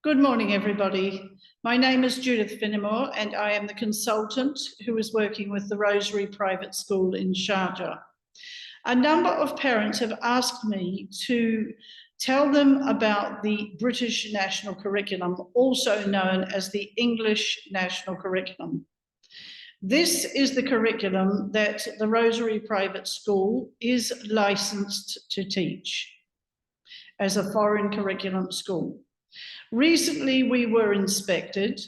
Good morning, everybody. My name is Judith Finnemore, and I am the consultant who is working with the Rosary private school in Sharjah. A number of parents have asked me to tell them about the British National Curriculum, also known as the English National Curriculum. This is the curriculum that the Rosary private school is licensed to teach as a foreign curriculum school. Recently, we were inspected,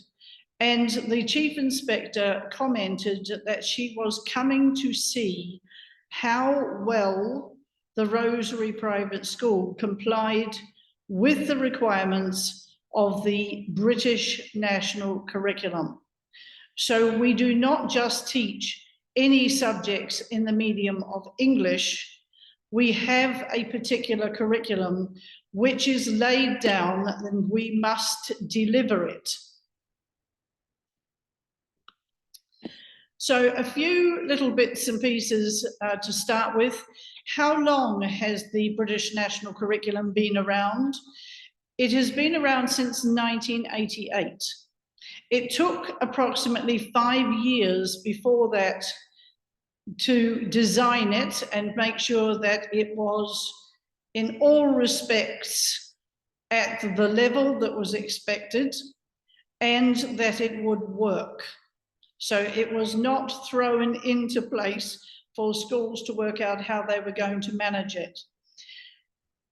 and the chief inspector commented that she was coming to see how well the Rosary private school complied with the requirements of the British National Curriculum. So we do not just teach any subjects in the medium of English. We have a particular curriculum which is laid down, and we must deliver it. So a few little bits and pieces to start with. How long has the British National Curriculum been around? It has been around since 1988. It took approximately 5 years before that to design it and make sure that it was in all respects at the level that was expected and that it would work. So it was not thrown into place for schools to work out how they were going to manage it.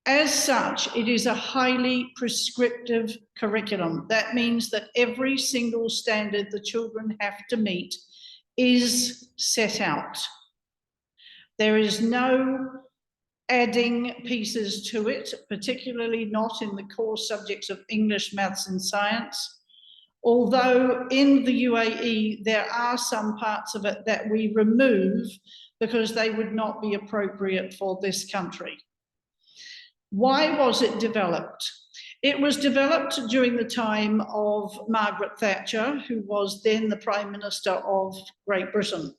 As such, it is a highly prescriptive curriculum. That means that every single standard the children have to meet is set out. There is no adding pieces to it, particularly not in the core subjects of English, maths, and science. Although in the UAE, there are some parts of it that we remove because they would not be appropriate for this country. Why was it developed? It was developed during the time of Margaret Thatcher, who was then the Prime Minister of Great Britain.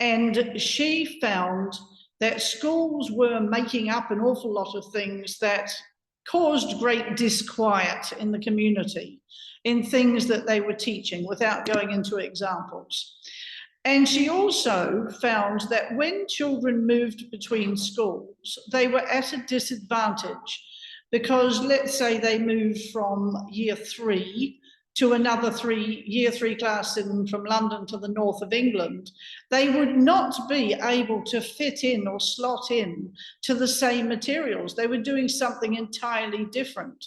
And she found that schools were making up an awful lot of things that caused great disquiet in the community, in things that they were teaching, without going into examples. And she also found that when children moved between schools, they were at a disadvantage because, let's say they moved from year 3 to another year 3 class from London to the north of England, they would not be able to fit in or slot in to the same materials. They were doing something entirely different.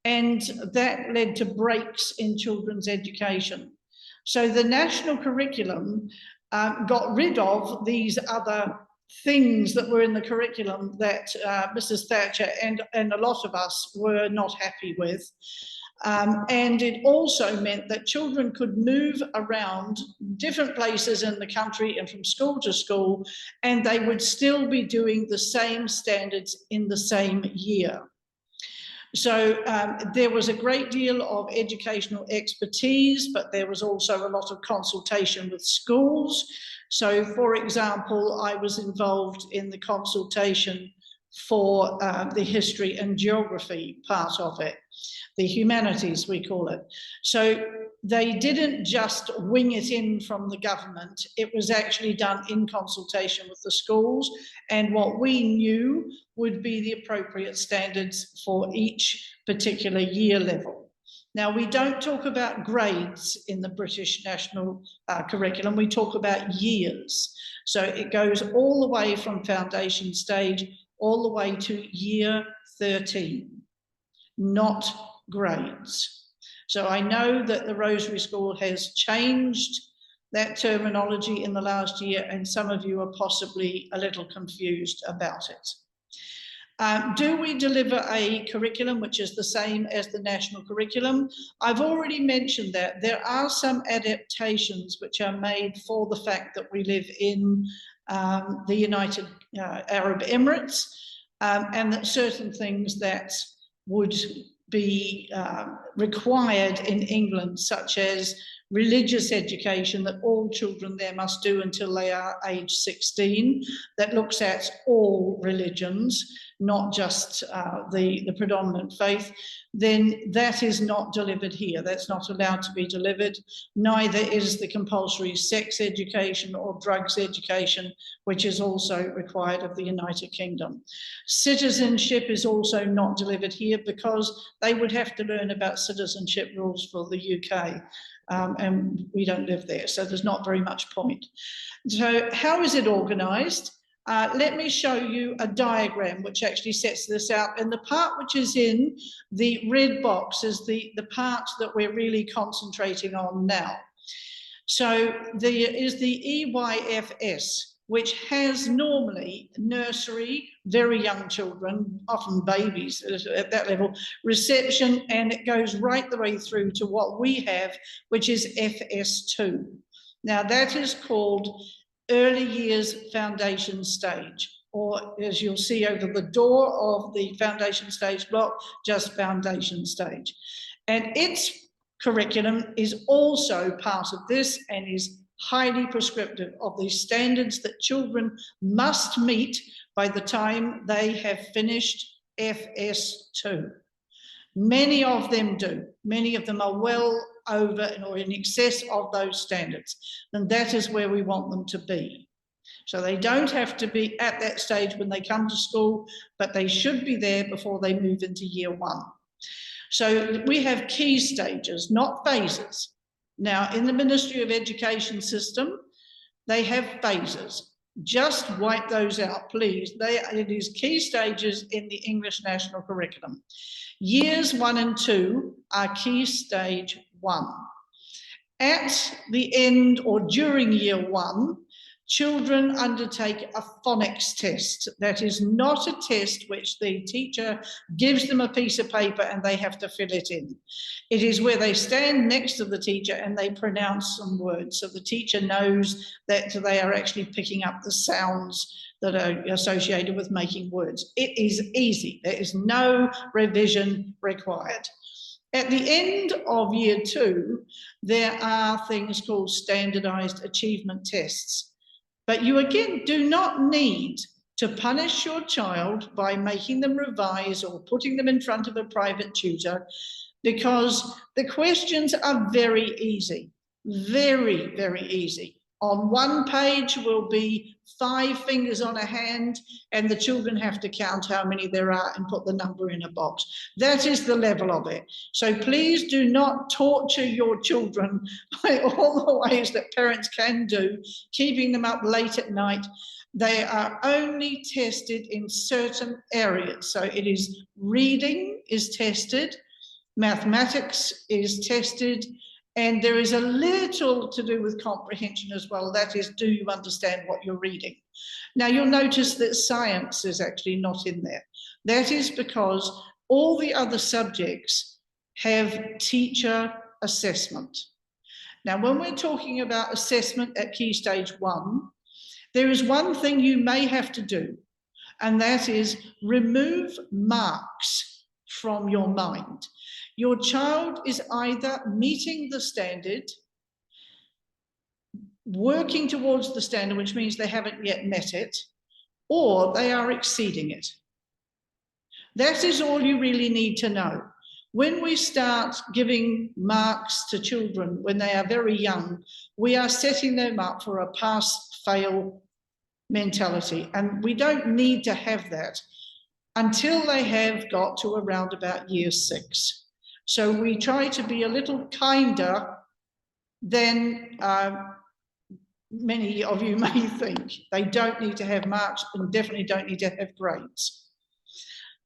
And that led to breaks in children's education. So the national curriculum got rid of these other things that were in the curriculum that Mrs. Thatcher and a lot of us were not happy with. And it also meant that children could move around different places in the country and from school to school, and they would still be doing the same standards in the same year. So there was a great deal of educational expertise, but there was also a lot of consultation with schools. So, for example, I was involved in the consultation for the history and geography part of it, the humanities we call it. So they didn't just wing it in from the government, it was actually done in consultation with the schools and what we knew would be the appropriate standards for each particular year level. Now, we don't talk about grades in the British National Curriculum, we talk about years. So it goes all the way from foundation stage all the way to year 13, not grades. So I know that the Rosary School has changed that terminology in the last year, and some of you are possibly a little confused about it. Do we deliver a curriculum which is the same as the national curriculum? I've already mentioned that there are some adaptations which are made for the fact that we live in the United Arab Emirates, and that certain things that would be required in England, such as religious education that all children there must do until they are age 16, that looks at all religions, not just the predominant faith, then that is not delivered here. That's not allowed to be delivered. Neither is the compulsory sex education or drugs education, which is also required of the United Kingdom. Citizenship is also not delivered here because they would have to learn about citizenship rules for the UK. And we don't live there, so there's not very much point. So how is it organised? Let me show you a diagram which actually sets this out. And the part which is in the red box is the part that we're really concentrating on now. So there is the EYFS, which has normally nursery, very young children, often babies at that level, reception, and it goes right the way through to what we have, which is FS2. Now that is called early years foundation stage, or as you'll see over the door of the foundation stage block, just foundation stage. And its curriculum is also part of this and is highly prescriptive of the standards that children must meet by the time they have finished FS2. Many of them do. Many of them are well over or in excess of those standards. And that is where we want them to be. So they don't have to be at that stage when they come to school, but they should be there before they move into year 1. So we have key stages, not phases. Now, in the Ministry of Education system, they have phases. Just wipe those out, please. It is key stages in the English National Curriculum. Years 1 and 2 are key stage 1. At the end or during year 1, children undertake a phonics test. That is not a test which the teacher gives them a piece of paper and they have to fill it in. It is where they stand next to the teacher and they pronounce some words, so the teacher knows that they are actually picking up the sounds that are associated with making words. It is easy. There is no revision required. At the end of year 2, there are things called standardized achievement tests. But you again do not need to punish your child by making them revise or putting them in front of a private tutor, because the questions are very easy, very, very easy. On one page will be 5 fingers on a hand and the children have to count how many there are and put the number in a box. That is the level of it. So please do not torture your children by all the ways that parents can do, keeping them up late at night. They are only tested in certain areas. So it is reading is tested, mathematics is tested, and there is a little to do with comprehension as well. That is, do you understand what you're reading? Now, you'll notice that science is actually not in there. That is because all the other subjects have teacher assessment. Now, when we're talking about assessment at Key Stage 1, there is one thing you may have to do, and that is remove marks from your mind. Your child is either meeting the standard, working towards the standard, which means they haven't yet met it, or they are exceeding it. That is all you really need to know. When we start giving marks to children when they are very young, we are setting them up for a pass-fail mentality, and we don't need to have that until they have got to around about year 6. So we try to be a little kinder than many of you may think. They don't need to have marks and definitely don't need to have grades.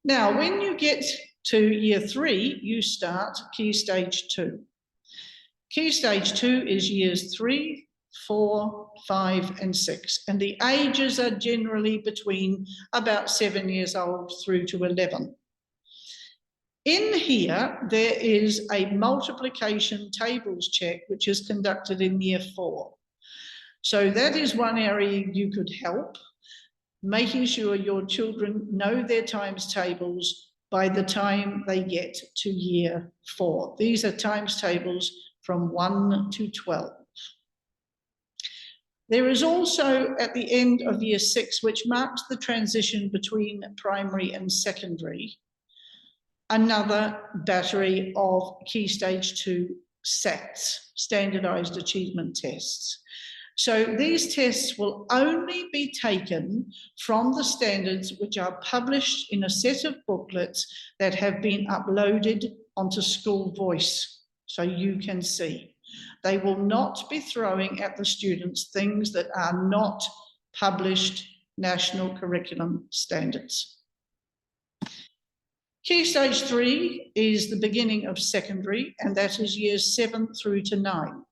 Now, when you get to year 3, you start Key Stage 2. Key Stage 2 is years 3, 4, 5, and 6. And the ages are generally between about 7 years old through to 11. In here, there is a multiplication tables check, which is conducted in year 4. So that is one area you could help, making sure your children know their times tables by the time they get to year 4. These are times tables from 1 to 12. There is also at the end of year 6, which marks the transition between primary and secondary, another battery of Key Stage 2 SATs, Standardized Achievement Tests. So these tests will only be taken from the standards which are published in a set of booklets that have been uploaded onto School Voice, so you can see. They will not be throwing at the students things that are not published national curriculum standards. Key Stage 3 is the beginning of secondary, and that is years 7 through to 9.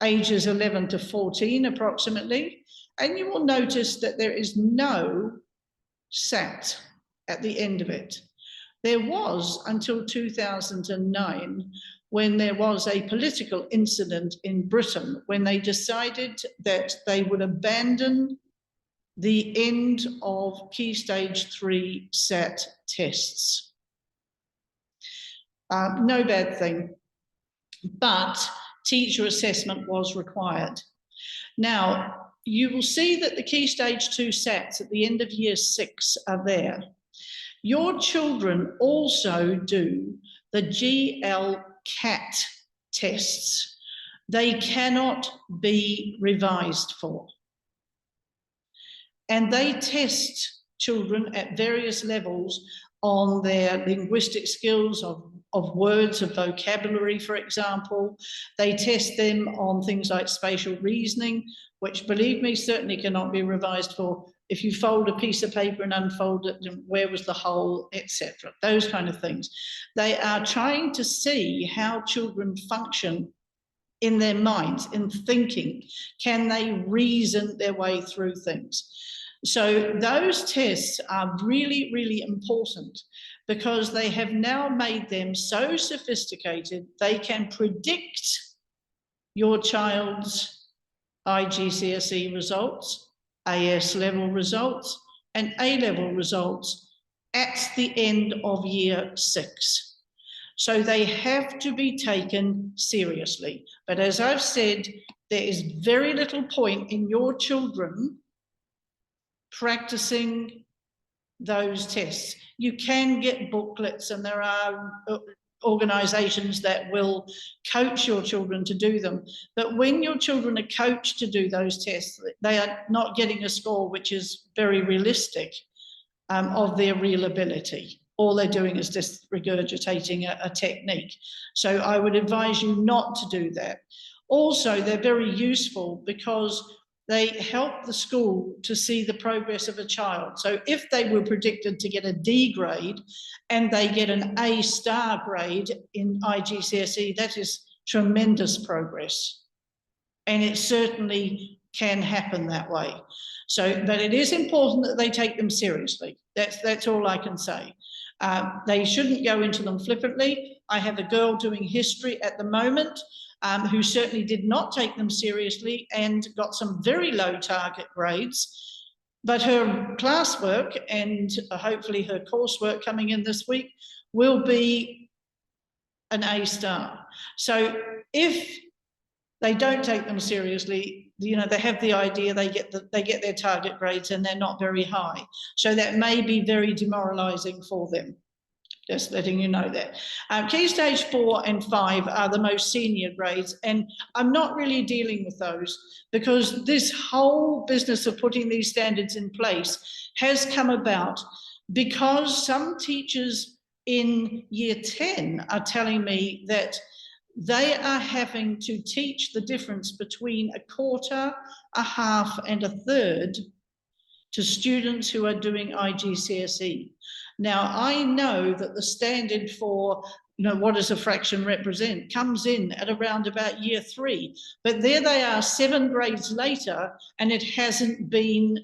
Ages 11 to 14 approximately, and you will notice that there is no SAT at the end of it. There was until 2009, when there was a political incident in Britain, when they decided that they would abandon the end of Key Stage 3 SAT tests. No bad thing, but teacher assessment was required. Now, you will see that the Key Stage 2 SATs at the end of year 6 are there. Your children also do the GL-CAT tests. They cannot be revised for. And they test children at various levels on their linguistic skills of words, of vocabulary, for example. They test them on things like spatial reasoning, which, believe me, certainly cannot be revised for. If you fold a piece of paper and unfold it, where was the hole, etc. Those kind of things. They are trying to see how children function in their minds, in thinking. Can they reason their way through things? So those tests are really, really important because they have now made them so sophisticated they can predict your child's IGCSE results, AS level results, and A level results at the end of year 6. So they have to be taken seriously. But as I've said, there is very little point in your children practicing those tests. You can get booklets, and there are organisations that will coach your children to do them. But when your children are coached to do those tests, they are not getting a score which is very realistic of their real ability. All they're doing is just regurgitating a technique. So I would advise you not to do that. Also, they're very useful because they help the school to see the progress of a child. So if they were predicted to get a D grade and they get an A star grade in IGCSE, that is tremendous progress. And it certainly can happen that way. So, but it is important that they take them seriously. That's all I can say. They shouldn't go into them flippantly. I have a girl doing history at the moment who certainly did not take them seriously and got some very low target grades. But her classwork and hopefully her coursework coming in this week will be an A star. So if they don't take them seriously, you know, they have the idea they get their target grades and they're not very high. So that may be very demoralizing for them. Just letting you know that. Key Stage 4 and 5 are the most senior grades, and I'm not really dealing with those because this whole business of putting these standards in place has come about because some teachers in year 10 are telling me that they are having to teach the difference between a quarter, a half, and a third to students who are doing IGCSE. Now, I know that the standard for, you know, what does a fraction represent comes in at around about year 3, but there they are 7 grades later, and it hasn't been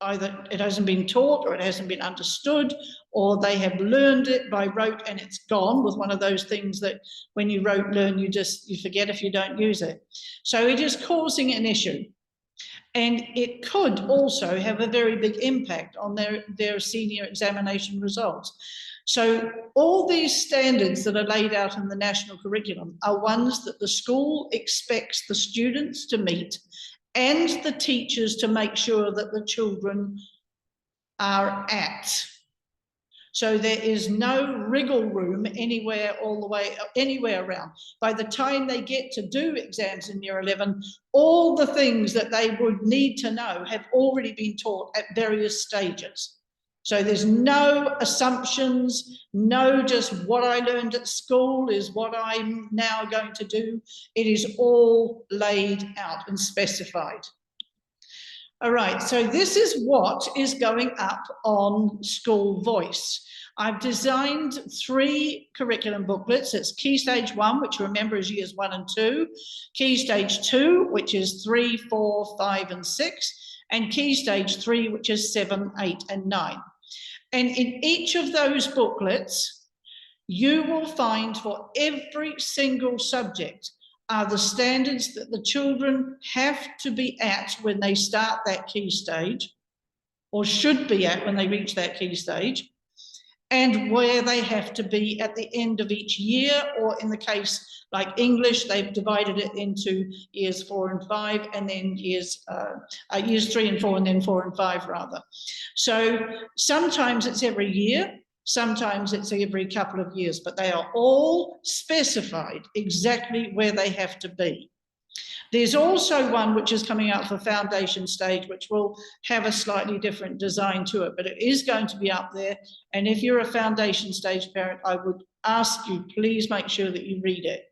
either, it hasn't been taught or it hasn't been understood, or they have learned it by rote and it's gone, with one of those things that when you rote learn, you forget if you don't use it. So it is causing an issue. And it could also have a very big impact on their senior examination results. So all these standards that are laid out in the national curriculum are ones that the school expects the students to meet and the teachers to make sure that the children are at. So there is no wriggle room anywhere anywhere around. By the time they get to do exams in year 11, all the things that they would need to know have already been taught at various stages. So there's no assumptions, no just what I learned at school is what I'm now going to do. It is all laid out and specified. All right, so this is what is going up on School Voice. I've designed 3 curriculum booklets. It's Key Stage 1, which remember is years 1 and 2, Key Stage 2, which is 3, 4, 5, and 6, and Key Stage 3, which is 7, 8, and 9. And in each of those booklets, you will find for every single subject are the standards that the children have to be at when they start that key stage, or should be at when they reach that key stage, and where they have to be at the end of each year, or in the case like English, they've divided it into years 4 and 5, and then years 3 and 4, and then 4 and 5 rather. So sometimes it's every year, sometimes it's every couple of years, but they are all specified exactly where they have to be. There's also one which is coming out for foundation stage, which will have a slightly different design to it, but it is going to be up there. And if you're a foundation stage parent, I would ask you, please make sure that you read it.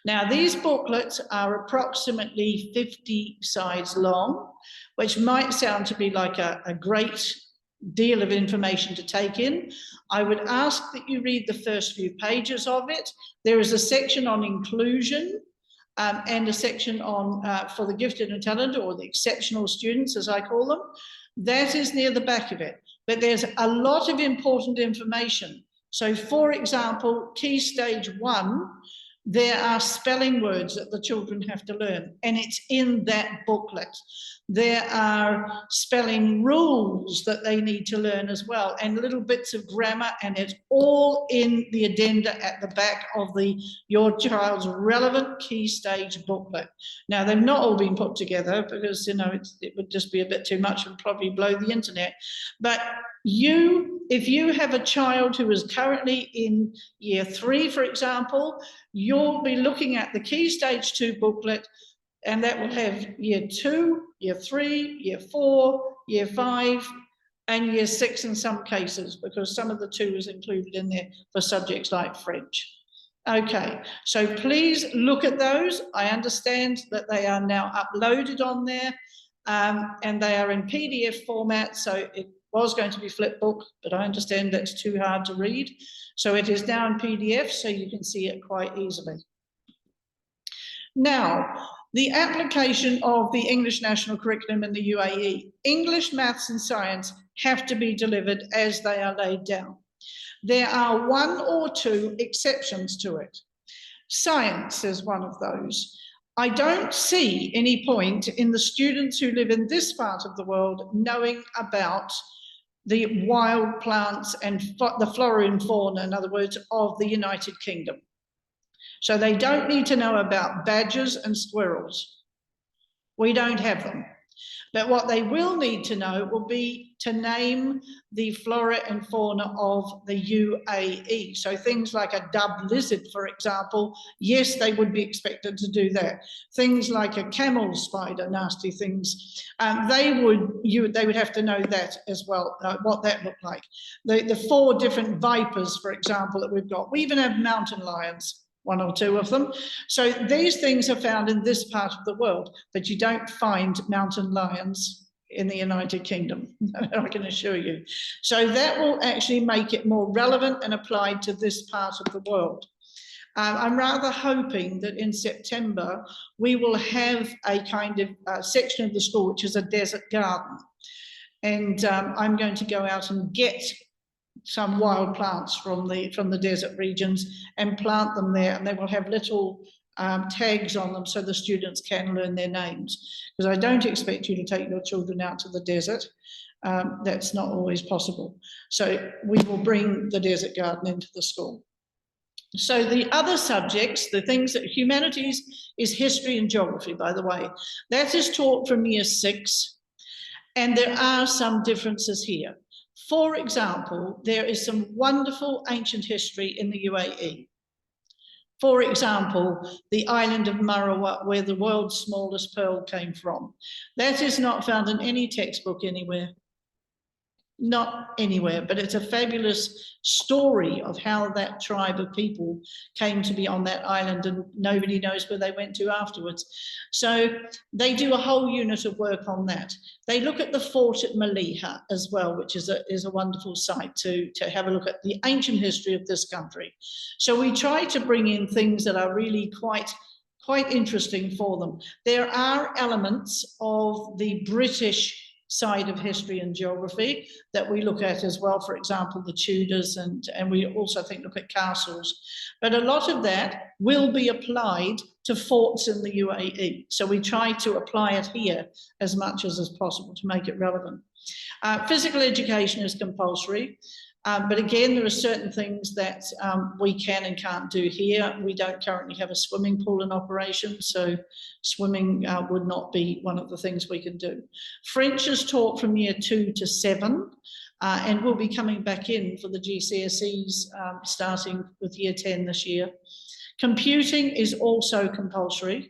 Now, these booklets are approximately 50 sides long, which might sound to be like a great deal of information to take in. I would ask that you read the first few pages of it. There is a section on inclusion, and a section on for the gifted and talented, or the exceptional students, as I call them. That is near the back of it. But there's a lot of important information. So, for example, Key Stage 1, there are spelling words that the children have to learn, and it's in that booklet. There are spelling rules that they need to learn as well, and little bits of grammar, and it's all in the addenda at the back of your child's relevant key stage booklet. Now, they've not all been put together because, you know, it would just be a bit too much and probably blow the internet. But if you have a child who is currently in year 3, for example, you'll be looking at the Key Stage 2 booklet, and that will have year 2, year 3, year 4, year 5, and year 6 in some cases, because some of the 2 is included in there for subjects like French. Okay, so please look at those. I understand that they are now uploaded on there, and they are in PDF format, so it was going to be flipbook, but I understand that's too hard to read. So it is now in PDF, so you can see it quite easily. Now, the application of the English National Curriculum in the UAE. English, maths and science have to be delivered as they are laid down. There are 1 or 2 exceptions to it. Science is one of those. I don't see any point in the students who live in this part of the world knowing about the wild plants and the flora and fauna, in other words, of the United Kingdom. So they don't need to know about badgers and squirrels. We don't have them. But what they will need to know will be to name the flora and fauna of the UAE. So things like a dove lizard, for example, yes, they would be expected to do that. Things like a camel spider, nasty things, they would have to know that as well, what that looked like. The 4 different vipers, for example, that we've got. We even have mountain lions. 1 or 2 of them. So these things are found in this part of the world, but you don't find mountain lions in the United Kingdom, I can assure you. So that will actually make it more relevant and applied to this part of the world. I'm rather hoping that in September, we will have a kind of section of the school, which is a desert garden. And I'm going to go out and get some wild plants from the desert regions and plant them there, and they will have little tags on them so the students can learn their names, because I don't expect you to take your children out to the desert. That's not always possible. So we will bring the desert garden into the school. So the other subjects, the things that humanities is history and geography, by the way. That is taught from year 6, and there are some differences here. For example, there is some wonderful ancient history in the UAE. For example, the island of Muweilah, where the world's smallest pearl came from. That is not found in any textbook anywhere. Not anywhere, but it's a fabulous story of how that tribe of people came to be on that island, and nobody knows where they went to afterwards. So they do a whole unit of work on that. They look at the fort at Muweilah as well, which is a wonderful site to have a look at the ancient history of this country. So we try to bring in things that are really quite interesting for them. There are elements of the British side of history and geography that we look at as well. For example, the Tudors, and we also look at castles. But a lot of that will be applied to forts in the UAE. So we try to apply it here as much as is possible to make it relevant. Physical education is compulsory. But again, there are certain things that we can and can't do here. We don't currently have a swimming pool in operation, so swimming would not be one of the things we can do. French is taught from year 2 to 7, and we'll be coming back in for the GCSEs starting with year 10 this year. Computing is also compulsory.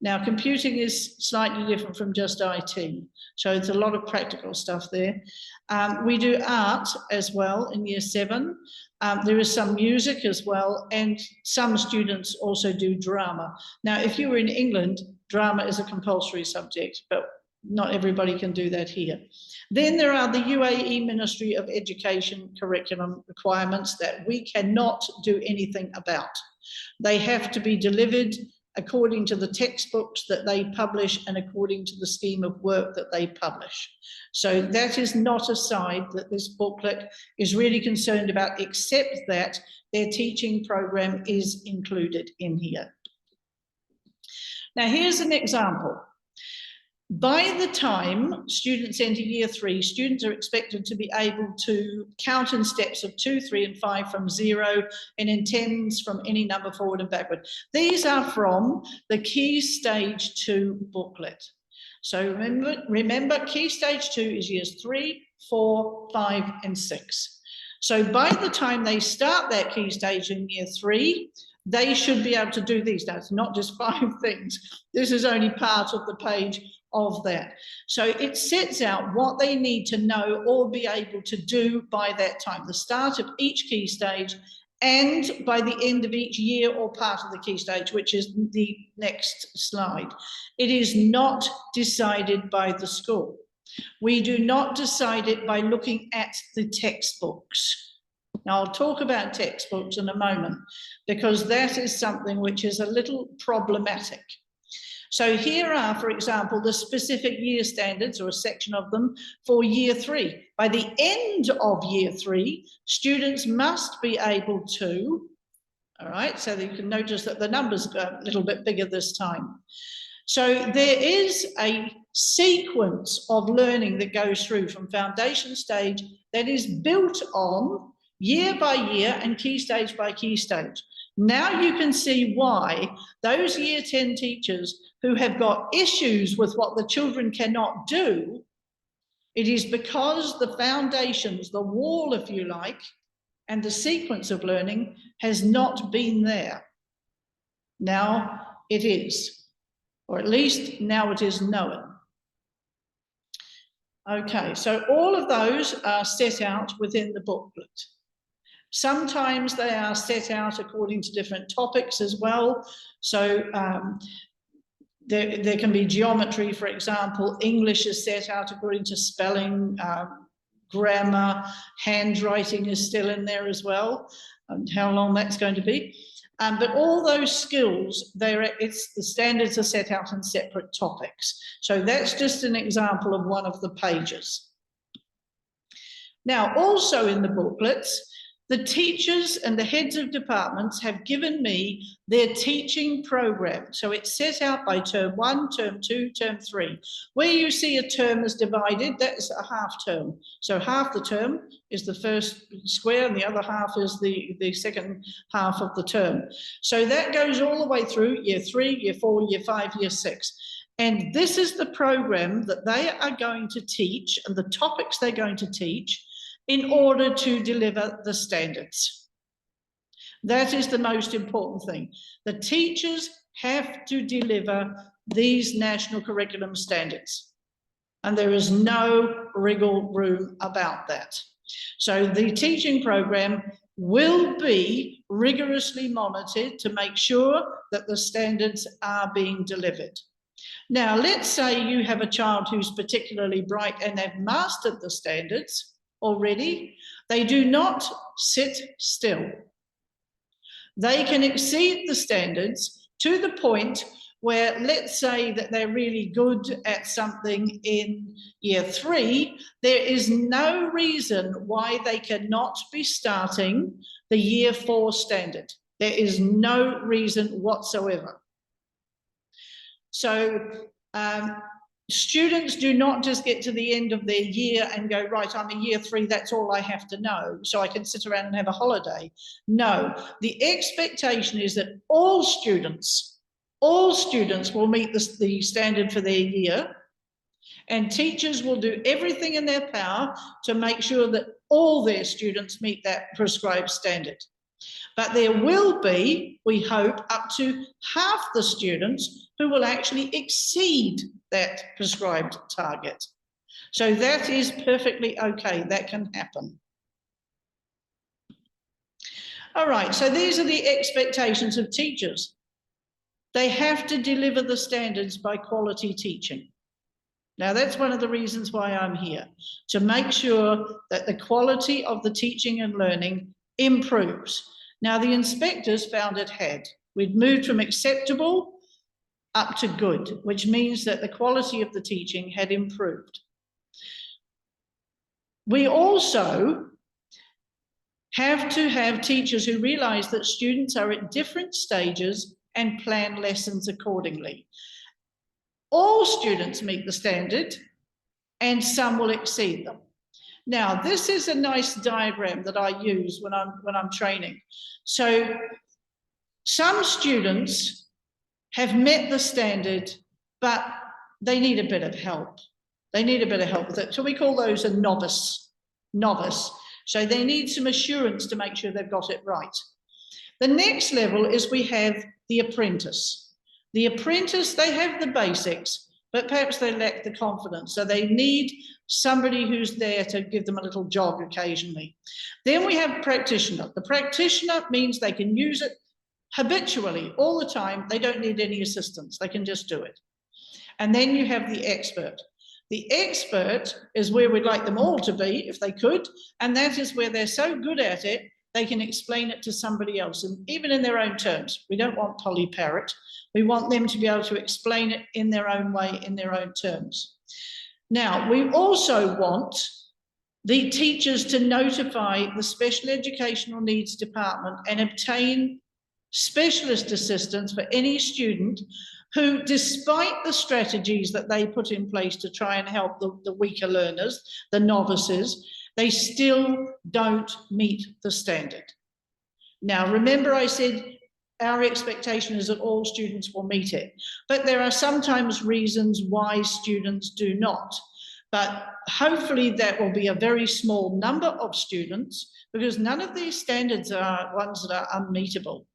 Now, computing is slightly different from just IT, so it's a lot of practical stuff there. We do art as well in year 7. There is some music as well, and some students also do drama. Now, if you were in England, drama is a compulsory subject, but not everybody can do that here. Then there are the UAE Ministry of Education curriculum requirements that we cannot do anything about. They have to be delivered according to the textbooks that they publish and according to the scheme of work that they publish. So that is not a side that this booklet is really concerned about, except that their teaching program is included in here. Now, here's an example. By the time students enter year 3, students are expected to be able to count in steps of 2, 3, and 5 from 0, and in tens from any number forward and backward. These are from the Key Stage 2 booklet. So remember, Key Stage 2 is years 3, 4, 5, and 6. So by the time they start that Key Stage in year 3, they should be able to do these. Now, it's not just 5 things. This is only part of the page of that. So it sets out what they need to know or be able to do by that time, the start of each key stage, and by the end of each year or part of the key stage, which is the next slide. It is not decided by the school. We do not decide it by looking at the textbooks. Now, I'll talk about textbooks in a moment, because that is something which is a little problematic. So here are, for example, the specific year standards, or a section of them, for year 3. By the end of year 3, students must be able to, all right, so that you can notice that the numbers are a little bit bigger this time. So there is a sequence of learning that goes through from foundation stage that is built on year by year and key stage by key stage. Now you can see why those year 10 teachers who have got issues with what the children cannot do, it is because the foundations, the wall, if you like, and the sequence of learning has not been there. Now it is, or at least now it is known. Okay, so all of those are set out within the booklet. Sometimes they are set out according to different topics as well. So there can be geometry, for example. English is set out according to spelling, grammar, handwriting is still in there as well, and how long that's going to be. But all those skills, the standards are set out in separate topics. So that's just an example of one of the pages. Now, also in the booklets, The teachers and the heads of departments have given me their teaching program. So it's set out by term 1, term 2, term 3. Where you see a term is divided, that's a half term. So half the term is the first square and the other half is the second half of the term. So that goes all the way through year 3, year 4, year 5, year 6. And this is the program that they are going to teach and the topics they're going to teach in order to deliver the standards. That is the most important thing. The teachers have to deliver these national curriculum standards. And there is no wriggle room about that. So the teaching program will be rigorously monitored to make sure that the standards are being delivered. Now, let's say you have a child who's particularly bright and they've mastered the standards already. They do not sit still. They can exceed the standards to the point where, let's say that they're really good at something in year 3, there is no reason why they cannot be starting the year 4 standard. There is no reason whatsoever. So students do not just get to the end of their year and go, right, I'm in year 3, that's all I have to know, so I can sit around and have a holiday. No, the expectation is that all students will meet the standard for their year, and teachers will do everything in their power to make sure that all their students meet that prescribed standard. But there will be, we hope, up to half the students who will actually exceed that prescribed target. So that is perfectly okay, that can happen. All right, so these are the expectations of teachers. They have to deliver the standards by quality teaching. Now, that's one of the reasons why I'm here, to make sure that the quality of the teaching and learning improves. Now, the inspectors found it had. We'd moved from acceptable up to good, which means that the quality of the teaching had improved. We also have to have teachers who realize that students are at different stages and plan lessons accordingly. All students meet the standard and some will exceed them. Now, this is a nice diagram that I use when I'm training. So some students have met the standard, but they need a bit of help. They need a bit of help with it. So we call those a novice. So they need some assurance to make sure they've got it right. The next level is we have the apprentice. The apprentice, they have the basics, but perhaps they lack the confidence. So they need somebody who's there to give them a little jog occasionally. Then we have practitioner. The practitioner means they can use it habitually all the time. They don't need any assistance. They can just do it. And then you have the expert. The expert is where we'd like them all to be, if they could, and that is where they're so good at it, they can explain it to somebody else, and even in their own terms. We don't want Polly Parrot. We want them to be able to explain it in their own way, in their own terms. Now, we also want the teachers to notify the Special Educational Needs Department and obtain specialist assistance for any student who, despite the strategies that they put in place to try and help the weaker learners, the novices, they still don't meet the standard. Now, remember I said our expectation is that all students will meet it, but there are sometimes reasons why students do not. But hopefully that will be a very small number of students, because none of these standards are ones that are unmeetable.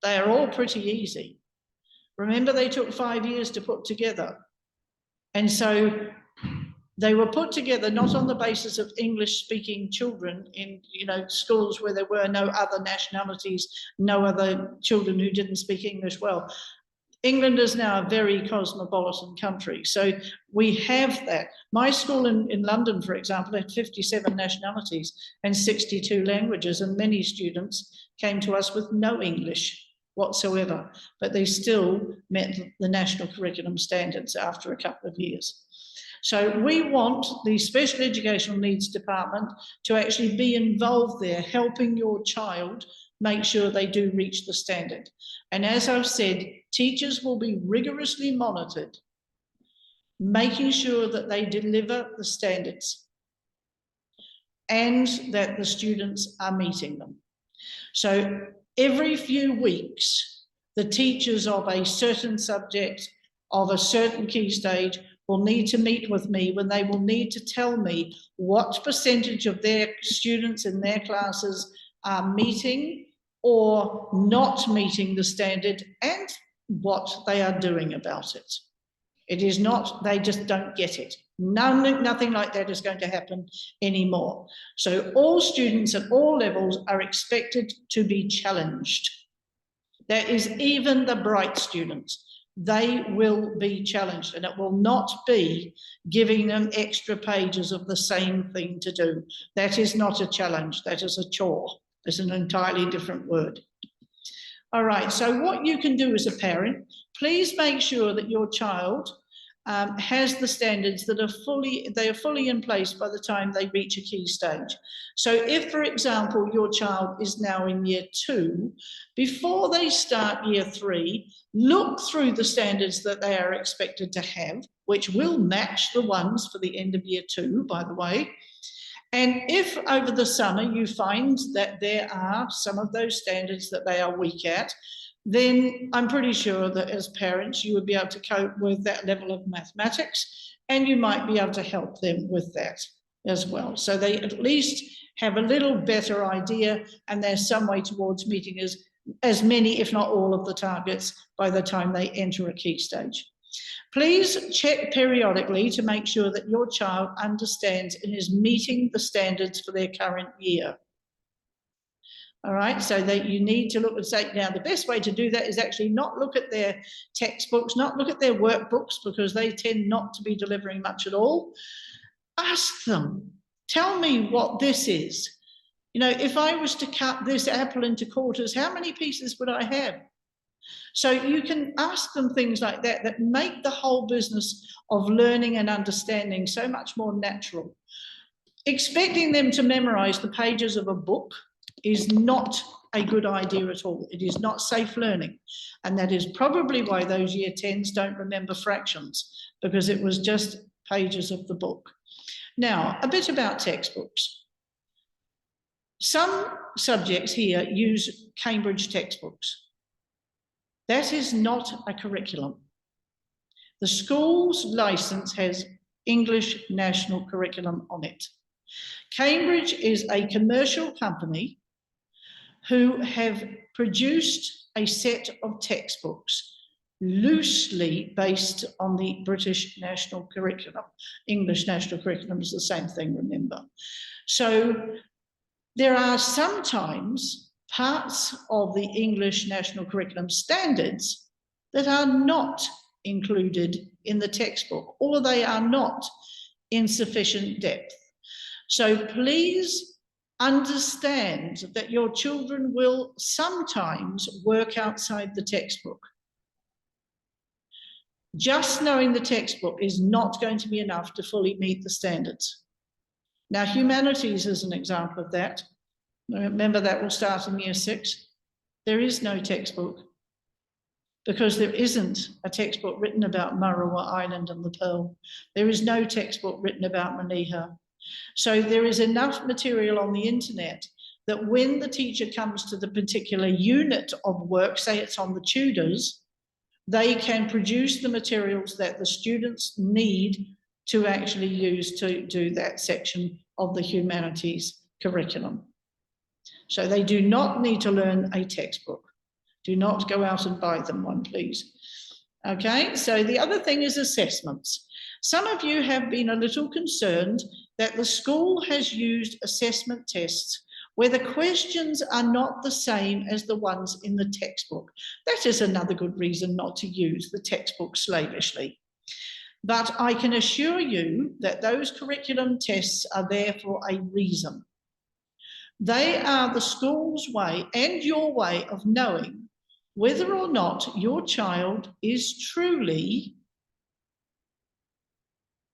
They are all pretty easy. Remember, they took 5 years to put together. And so they were put together not on the basis of English-speaking children in schools where there were no other nationalities, no other children who didn't speak English well. England is now a very cosmopolitan country, so we have that. My school in London, for example, had 57 nationalities and 62 languages, and many students came to us with no English whatsoever, but they still met the national curriculum standards after a couple of years. So we want the special educational needs department to actually be involved there, helping your child make sure they do reach the standard. And as I've said, teachers will be rigorously monitored, making sure that they deliver the standards and that the students are meeting them. So every few weeks, the teachers of a certain subject, of a certain key stage, will need to meet with me, when they will need to tell me what percentage of their students in their classes are meeting or not meeting the standard, and what they are doing about it. It is not, they just don't get it. Nothing like that is going to happen anymore. So all students at all levels are expected to be challenged. There is even the bright students. They will be challenged, and it will not be giving them extra pages of the same thing to do. That is not a challenge, that is a chore. It's an entirely different word. All right, so what you can do as a parent, please make sure that your child has the standards that are fully in place by the time they reach a key stage. So if, for example, your child is now in year 2, before they start year 3, look through the standards that they are expected to have, which will match the ones for the end of year 2, by the way. And if over the summer you find that there are some of those standards that they are weak at, then I'm pretty sure that as parents, you would be able to cope with that level of mathematics, and you might be able to help them with that as well. So they at least have a little better idea, and there's some way towards meeting as many, if not all, of the targets by the time they enter a key stage. Please check periodically to make sure that your child understands and is meeting the standards for their current year. All right, so that you need to look and say, now the best way to do that is actually not look at their textbooks, not look at their workbooks, because they tend not to be delivering much at all. Ask them, tell me what this is. You know, if I was to cut this apple into quarters, how many pieces would I have? So you can ask them things like that, that make the whole business of learning and understanding so much more natural. Expecting them to memorize the pages of a book is not a good idea at all. It is not safe learning. And that is probably why those year 10s don't remember fractions, because it was just pages of the book. Now, a bit about textbooks. Some subjects here use Cambridge textbooks. That is not a curriculum. The school's license has English National Curriculum on it. Cambridge is a commercial company who have produced a set of textbooks loosely based on the British National Curriculum. English National Curriculum is the same thing, remember. So there are sometimes parts of the English National Curriculum standards that are not included in the textbook, or they are not in sufficient depth. So please understand that your children will sometimes work outside the textbook. Just knowing the textbook is not going to be enough to fully meet the standards. Now, humanities is an example of that. Remember, that will start in year 6. There is no textbook, because there isn't a textbook written about Marawa Island and the Pearl. There is no textbook written about Maniha. So there is enough material on the internet that when the teacher comes to the particular unit of work, say it's on the Tudors, they can produce the materials that the students need to actually use to do that section of the humanities curriculum. So they do not need to learn a textbook. Do not go out and buy them one, please. Okay, so the other thing is assessments. Some of you have been a little concerned that the school has used assessment tests where the questions are not the same as the ones in the textbook. That is another good reason not to use the textbook slavishly. But I can assure you that those curriculum tests are there for a reason. They are the school's way and your way of knowing whether or not your child is truly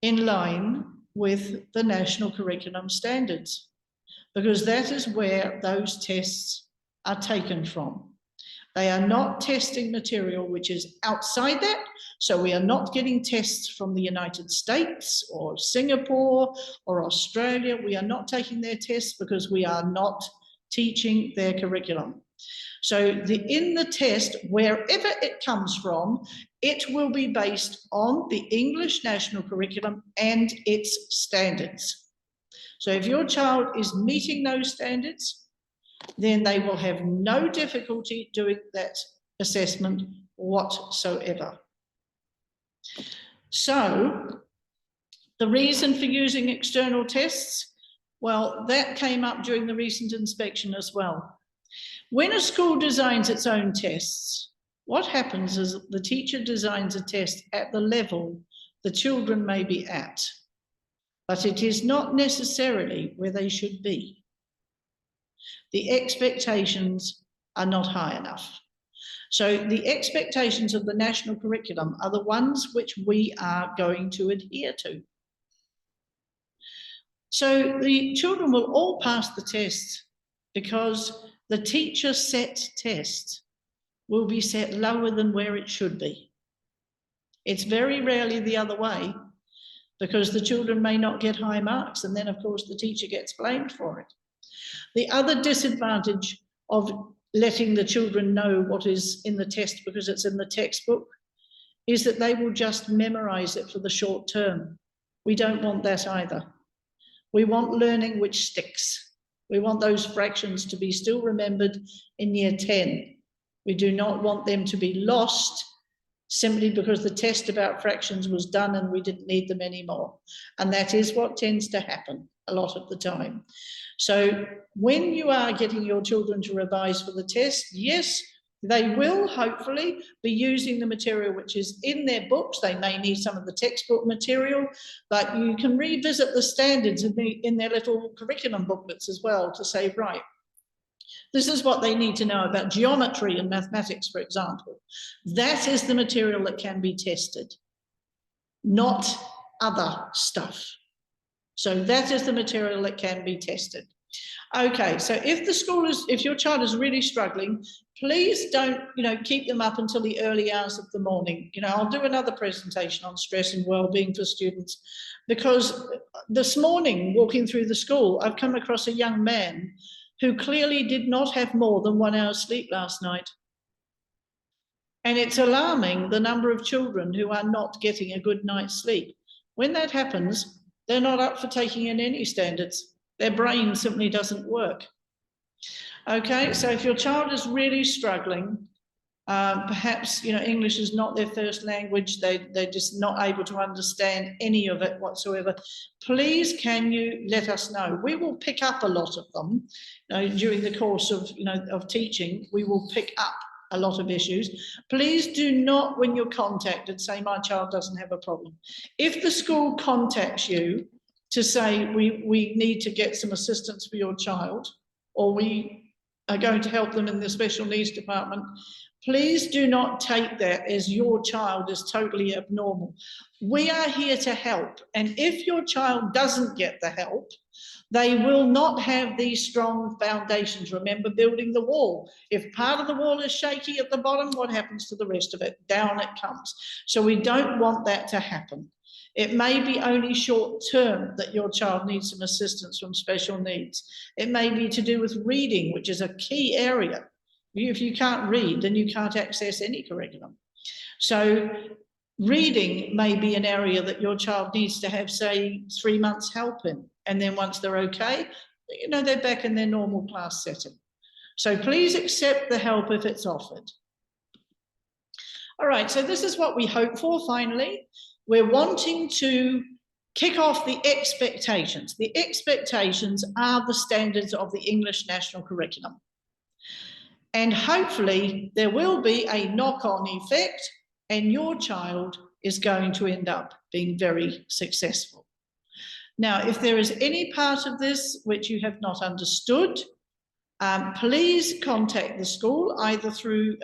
in line with the national curriculum standards, because that is where those tests are taken from. They are not testing material which is outside that. So we are not getting tests from the United States or Singapore or Australia. We are not taking their tests because we are not teaching their curriculum. So in the test, wherever it comes from, it will be based on the English national curriculum and its standards. So if your child is meeting those standards, then they will have no difficulty doing that assessment whatsoever. So the reason for using external tests, well, that came up during the recent inspection as well. When a school designs its own tests, what happens is the teacher designs a test at the level the children may be at, but it is not necessarily where they should be. The expectations are not high enough. So the expectations of the national curriculum are the ones which we are going to adhere to. So the children will all pass the test because the teacher set test will be set lower than where it should be. It's very rarely the other way, because the children may not get high marks, and then of course the teacher gets blamed for it. The other disadvantage of letting the children know what is in the test because it's in the textbook is that they will just memorize it for the short term. We don't want that either. We want learning which sticks. We want those fractions to be still remembered in year 10. We do not want them to be lost simply because the test about fractions was done and we didn't need them anymore. And that is what tends to happen a lot of the time. So when you are getting your children to revise for the test, yes, they will hopefully be using the material which is in their books. They may need some of the textbook material, but you can revisit the standards in their little curriculum booklets as well to say, right, this is what they need to know about geometry and mathematics, for example. That is the material that can be tested, not other stuff. So that is the material that can be tested. Okay, so if your child is really struggling, please don't, keep them up until the early hours of the morning. I'll do another presentation on stress and well-being for students, because this morning, walking through the school, I've come across a young man who clearly did not have more than 1 hour's sleep last night. And it's alarming the number of children who are not getting a good night's sleep. When that happens, they're not up for taking in any standards. Their brain simply doesn't work. Okay, so if your child is really struggling, perhaps English is not their first language, they're just not able to understand any of it whatsoever, please can you let us know? We will pick up a lot of them during the course of teaching. We will pick up a lot of issues. Please do not, when you're contacted, say my child doesn't have a problem. If the school contacts you to say we need to get some assistance for your child, or we are going to help them in the special needs department, please do not take that as your child is totally abnormal. We are here to help. And if your child doesn't get the help, they will not have these strong foundations. Remember building the wall. If part of the wall is shaky at the bottom, what happens to the rest of it? Down it comes. So we don't want that to happen. It may be only short term that your child needs some assistance from special needs. It may be to do with reading, which is a key area. If you can't read, then you can't access any curriculum. So reading may be an area that your child needs to have, say, 3 months help in. And then once they're okay, they're back in their normal class setting. So please accept the help if it's offered. All right, so this is what we hope for finally. We're wanting to kick off the expectations. The expectations are the standards of the English National Curriculum. And hopefully there will be a knock-on effect and your child is going to end up being very successful. Now, if there is any part of this which you have not understood, please contact the school either through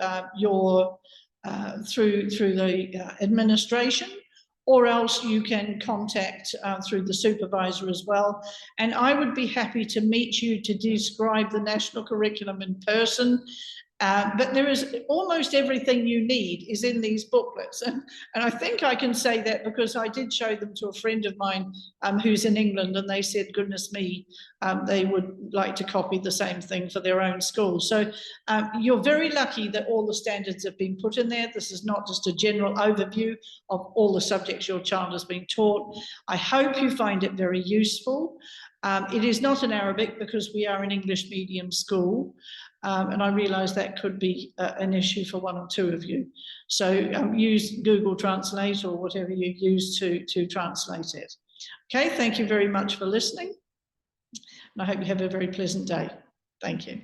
through the administration, or else you can contact through the supervisor as well. And I would be happy to meet you to describe the national curriculum in person. But there is almost everything you need is in these booklets. And I think I can say that because I did show them to a friend of mine who's in England, and they said, goodness me, they would like to copy the same thing for their own school. So you're very lucky that all the standards have been put in there. This is not just a general overview of all the subjects your child has been taught. I hope you find it very useful. It is not in Arabic because we are an English medium school. And I realise that could be an issue for one or two of you. So use Google Translate or whatever you use to translate it. Okay, thank you very much for listening. And I hope you have a very pleasant day. Thank you.